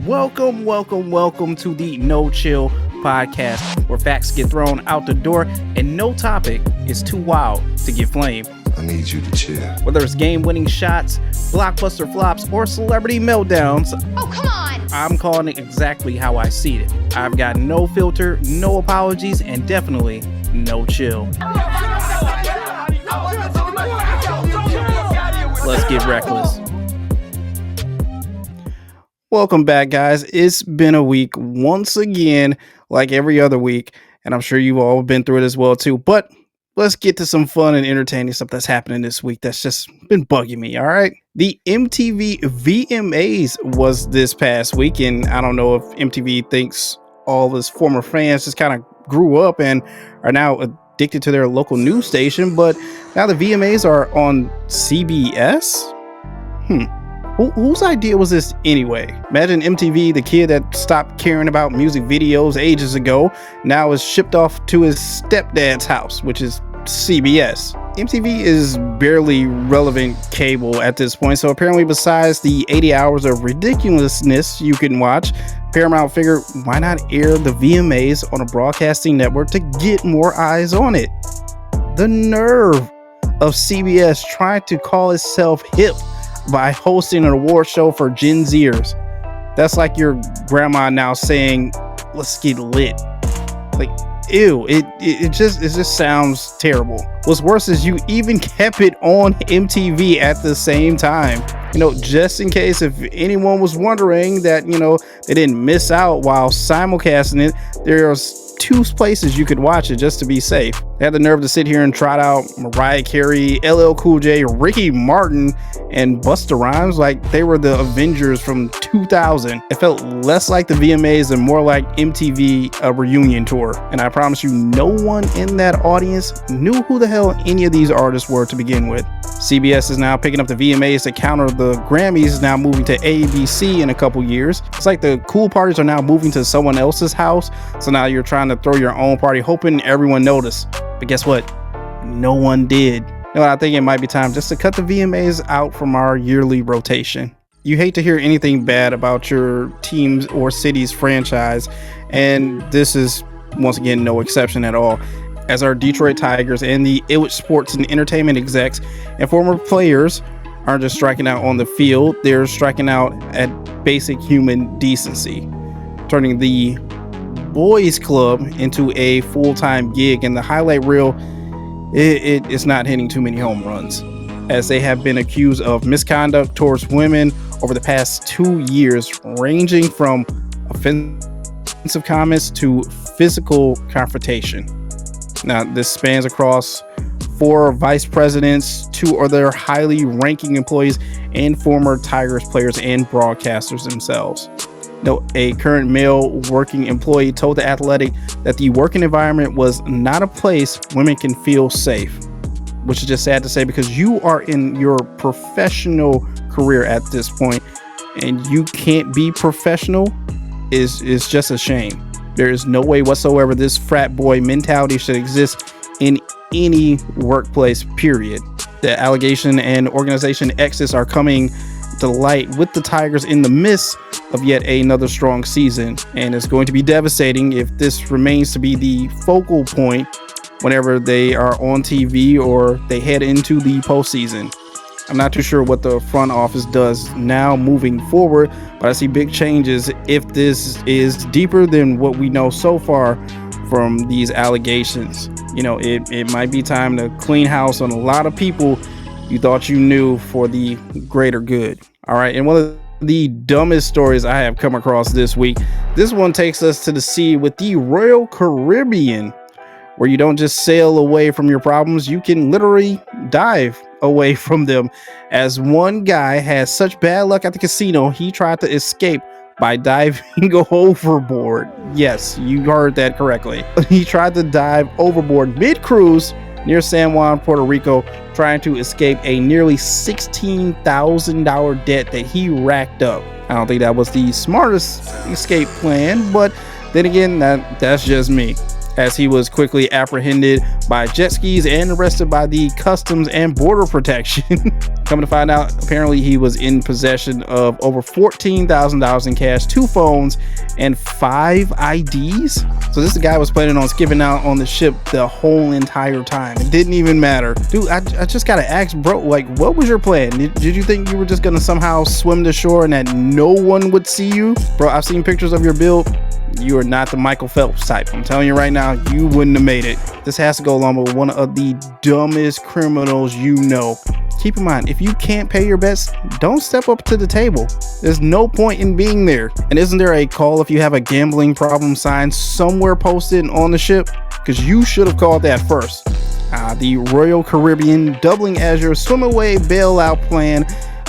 Welcome to the No Chill podcast, where facts get thrown out the door and no topic is too wild to get flamed. I need you to chill. Whether it's game-winning shots, blockbuster flops, or celebrity meltdowns, oh, come on! I'm calling it exactly how I see it. I've got no filter, no apologies, and definitely no chill. Let's get reckless. Welcome back, guys. It's been a week once again, like every other week, and I'm sure you've all been through it as well too. But let's get to some fun and entertaining stuff that's happening this week that's just been bugging me, all right? The MTV VMAs was this past week, and I don't know if MTV thinks all of his former fans just kind of grew up and are now addicted to their local news station, but now the VMAs are on CBS? Whose idea was this anyway? Imagine MTV, the kid that stopped caring about music videos ages ago, now is shipped off to his stepdad's house, which is CBS. MTV is barely relevant cable at this point, so apparently besides the 80 hours of ridiculousness you can watch, Paramount figured why not air the VMAs on a broadcasting network to get more eyes on it. The nerve of CBS trying to call itself hip by hosting an award show for Gen Zers. That's like your grandma now saying, let's get lit. Like, ew, it just sounds terrible. What's worse is you even kept it on MTV at the same time. Just in case if anyone was wondering that, they didn't miss out while simulcasting it, there's two places you could watch it just to be safe. They had the nerve to sit here and trot out Mariah Carey, LL Cool J, Ricky Martin, and Busta Rhymes like they were the Avengers from 2000. It felt less like the VMAs and more like MTV a reunion tour. And I promise you, no one in that audience knew who the hell any of these artists were to begin with. CBS is now picking up the VMAs to counter the Grammys, now moving to ABC in a couple years. It's like the cool parties are now moving to someone else's house, so now you're trying to throw your own party hoping everyone noticed. But guess what? No one did. I think it might be time just to cut the VMAs out from our yearly rotation. You hate to hear anything bad about your team's or city's franchise, and this is once again no exception at all, as our Detroit Tigers and the Illich Sports and Entertainment execs and former players aren't just striking out on the field, they're striking out at basic human decency, turning the boys club into a full-time gig, and the highlight reel it's not hitting too many home runs, as they have been accused of misconduct towards women over the past 2 years, ranging from offensive comments to physical confrontation. Now, this spans across 4 vice presidents, 2 other highly ranking employees, and former Tigers players and broadcasters themselves. A current male working employee told The Athletic that the working environment was not a place women can feel safe, which is just sad to say because you are in your professional career at this point and you can't be professional is just a shame. There is no way whatsoever this frat boy mentality should exist in any workplace, period. The allegation and organization exits are coming to light with the Tigers in the midst of yet another strong season, and it's going to be devastating if this remains to be the focal point whenever they are on TV or they head into the postseason. I'm not too sure what the front office does now moving forward, but I see big changes if this is deeper than what we know so far from these allegations. It might be time to clean house on a lot of people you thought you knew for the greater good. All right, and one of the dumbest stories I have come across this week, this one takes us to the sea with the Royal Caribbean, where you don't just sail away from your problems, you can literally dive away from them, as one guy has such bad luck at the casino, he tried to escape by diving overboard. Yes, you heard that correctly. He tried to dive overboard mid-cruise near San Juan, Puerto Rico, trying to escape a nearly $16,000 debt that he racked up. I don't think that was the smartest escape plan, but then again, that's just me. as he was quickly apprehended by jet skis and arrested by the Customs and Border Protection. Coming to find out, apparently he was in possession of over $14,000 in cash, 2 phones, and 5 IDs. So this guy was planning on skipping out on the ship the whole entire time. It didn't even matter. Dude, I just gotta ask, bro, like, what was your plan? Did you think you were just gonna somehow swim to shore and that no one would see you? Bro, I've seen pictures of your build. You are not the Michael Phelps type. I'm telling you right now, you wouldn't have made it. This has to go along with one of the dumbest criminals you know. Keep in mind, if you can't pay your bets, don't step up to the table. There's no point in being there. And isn't there a call if you have a gambling problem sign somewhere posted on the ship? Because you should have called that first. The Royal Caribbean doubling as your swim away bailout plan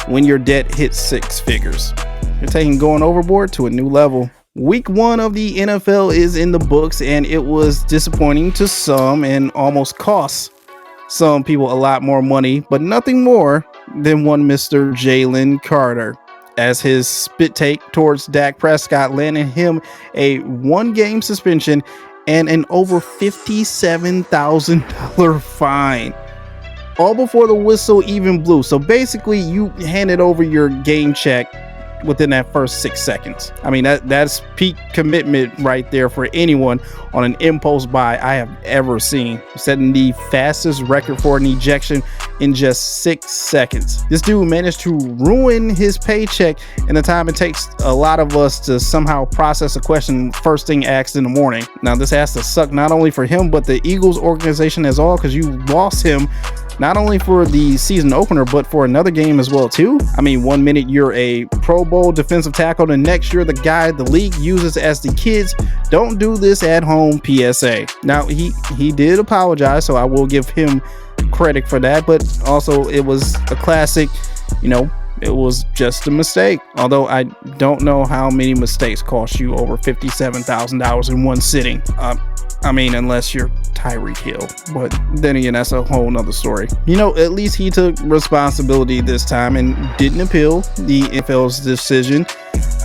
when your debt hits 6 figures. You're taking going overboard to a new level. Week 1 of the NFL is in the books, and it was disappointing to some and almost cost some people a lot more money, but nothing more than one Mr. Jalen Carter, as his spit take towards Dak Prescott landed him a 1-game suspension and an over $57,000 fine, all before the whistle even blew. So basically, you handed over your game check within that first 6 seconds. I mean, that's peak commitment right there for anyone on an impulse buy I have ever seen, setting the fastest record for an ejection in just 6 seconds. This dude managed to ruin his paycheck in the time it takes a lot of us to somehow process a question first thing asked in the morning. Now, this has to suck not only for him, but the Eagles organization as all, because you lost him not only for the season opener, but for another game as well too. I mean, 1 minute you're a Pro Bowl defensive tackle, the next you're the guy the league uses as the kids don't do this at home PSA. Now he did apologize, so I will give him credit for that, but also it was a classic, it was just a mistake. Although I don't know how many mistakes cost you over $57,000 in one sitting. I mean, unless you're Tyreek Hill, but then again, that's a whole nother story. At least he took responsibility this time and didn't appeal the NFL's decision.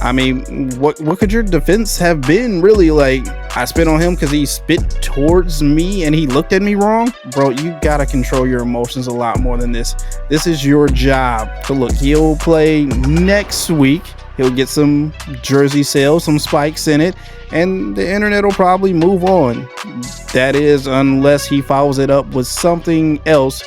I mean, what could your defense have been, really? Like, I spit on him because he spit towards me and he looked at me wrong? Bro, you gotta control your emotions a lot more than this. This is your job. So look, he'll play next week. He'll get some jersey sales, some spikes in it, and the internet will probably move on. That is, unless he follows it up with something else,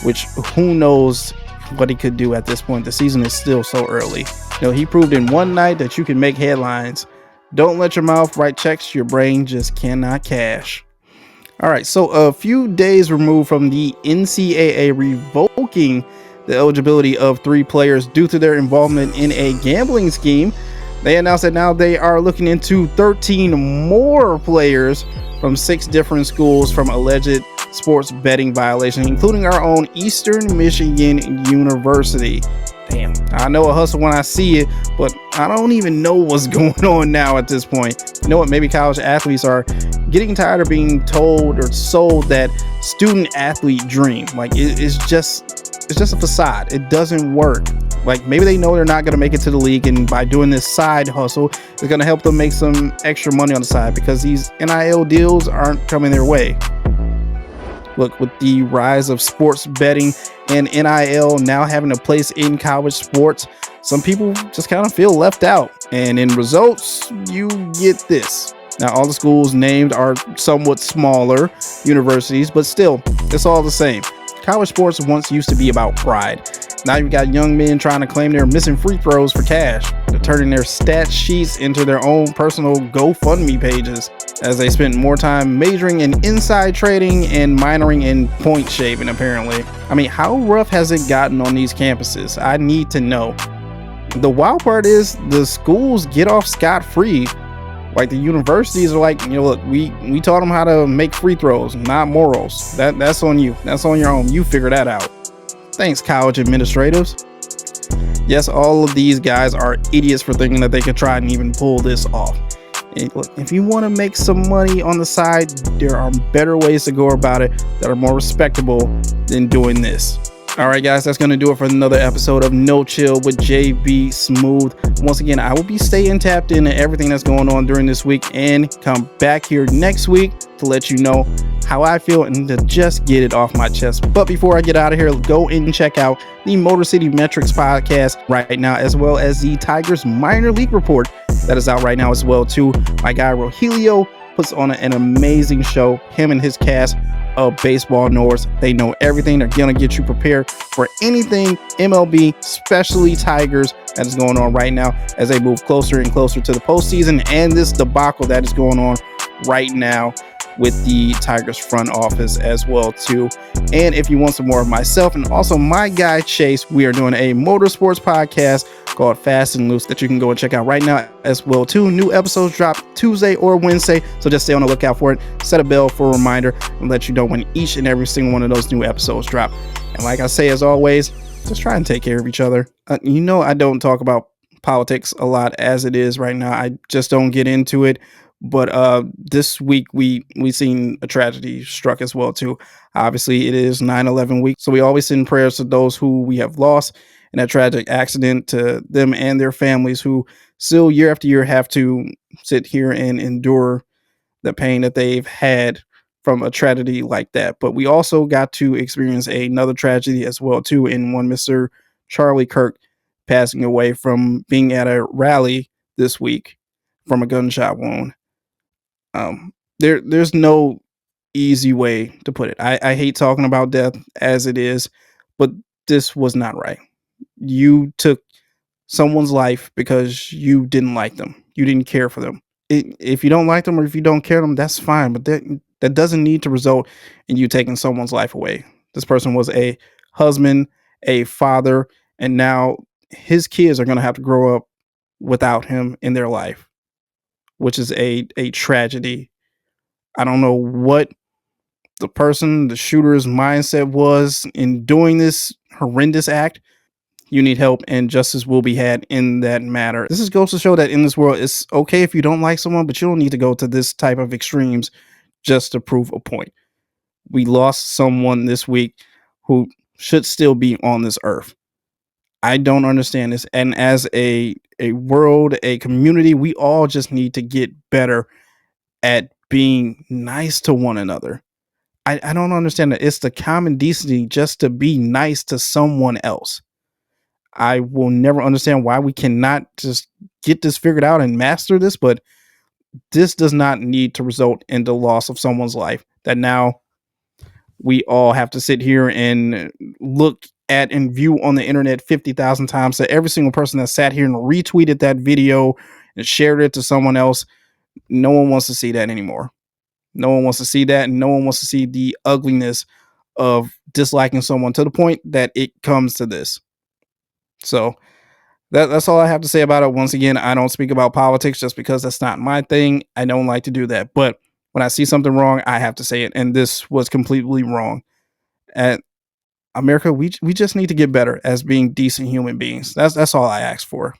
which who knows what he could do at this point. The season is still so early. He proved in one night that you can make headlines. Don't let your mouth write checks your brain just cannot cash. All right, so a few days removed from the NCAA revoking the eligibility of 3 players due to their involvement in a gambling scheme, they announced that now they are looking into 13 more players from 6 different schools from alleged sports betting violations, including our own Eastern Michigan University. Damn, I know a hustle when I see it, but I don't even know what's going on now at this point. You know what? Maybe college athletes are getting tired of being told or sold that student athlete dream. Like, it's just a facade. It doesn't work. Like, maybe they know they're not going to make it to the league, and by doing this side hustle, it's going to help them make some extra money on the side because these NIL deals aren't coming their way. Look, with the rise of sports betting and NIL now having a place in college sports, some people just kind of feel left out. And in results, you get this. Now, all the schools named are somewhat smaller universities, but still, it's all the same. College sports once used to be about pride. Now you've got young men trying to claim they're missing free throws for cash. They're turning their stat sheets into their own personal GoFundMe pages as they spent more time majoring in inside trading and minoring in point shaving, apparently. I mean, how rough has it gotten on these campuses? I need to know. The wild part is the schools get off scot-free. Like, the universities are like, look, we taught them how to make free throws, not morals. That's on you. That's on your own. You figure that out. Thanks, college administrators. Yes, all of these guys are idiots for thinking that they could try and even pull this off. And look, if you want to make some money on the side, there are better ways to go about it that are more respectable than doing this. All right, guys, that's going to do it for another episode of No Chill with JBSmoovv. Once again, I will be staying tapped into everything that's going on during this week and come back here next week to let you know how I feel and to just get it off my chest. But before I get out of here, go in and check out the Motor City Metrics podcast right now, as well as the Tigers minor league report that is out right now as well too. My guy Rogelio puts on an amazing show. Him and his cast of baseball nerds, they know everything. They're gonna get you prepared for anything MLB, especially Tigers, that is going on right now as they move closer and closer to the postseason and this debacle that is going on right now with the Tigers front office as well too. And if you want some more of myself and also my guy Chase, we are doing a motorsports podcast called Fast and Loose that you can go and check out right now as well too. New episodes drop Tuesday or Wednesday, so just stay on the lookout for it. Set a bell for a reminder and let you know when each and every single one of those new episodes drop. And like I say, as always, just try and take care of each other. I don't talk about politics a lot as it is right now. I just don't get into it. But this week we seen a tragedy struck as well too. Obviously, it is 9/11 week, so we always send prayers to those who we have lost in that tragic accident, to them and their families who still year after year have to sit here and endure the pain that they've had from a tragedy like that. But we also got to experience another tragedy as well too, in one Mr. Charlie Kirk passing away from being at a rally this week from a gunshot wound. There's no easy way to put it. I hate talking about death as it is, but this was not right. You took someone's life because you didn't like them. You didn't care for them. If you don't like them or if you don't care them, that's fine. But that doesn't need to result in you taking someone's life away. This person was a husband, a father, and now his kids are going to have to grow up without him in their life, which is a tragedy. I don't know what the shooter's mindset was in doing this horrendous act. You need help, and justice will be had in that matter. This is goes to show that in this world, it's okay if you don't like someone, but you don't need to go to this type of extremes just to prove a point. We lost someone this week who should still be on this earth. I don't understand this. And as a world, a community, we all just need to get better at being nice to one another. I don't understand that. It's the common decency just to be nice to someone else. I will never understand why we cannot just get this figured out and master this, but this does not need to result in the loss of someone's life that now we all have to sit here and look at and view on the internet 50,000 times. So every single person that sat here and retweeted that video and shared it to someone else, no one wants to see that anymore. No one wants to see that, and no one wants to see the ugliness of disliking someone to the point that it comes to this. So that's all I have to say about it. Once again, I don't speak about politics just because that's not my thing. I don't like to do that. But when I see something wrong, I have to say it. And this was completely wrong. And America, we just need to get better as being decent human beings. That's all I ask for.